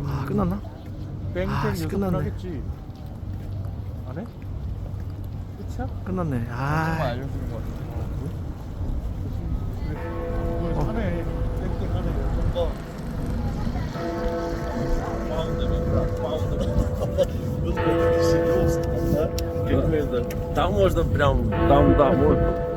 아 끝났나? 뺑뺑 아, 여섯 번 끝났네. 하겠지. 안 해? 끝이야? 끝났네. 정말 아 알려주는 거 같은데. 그걸 하네. 뺑뺑하네. 좀더 Как это? Там можно прям, там, да, можно.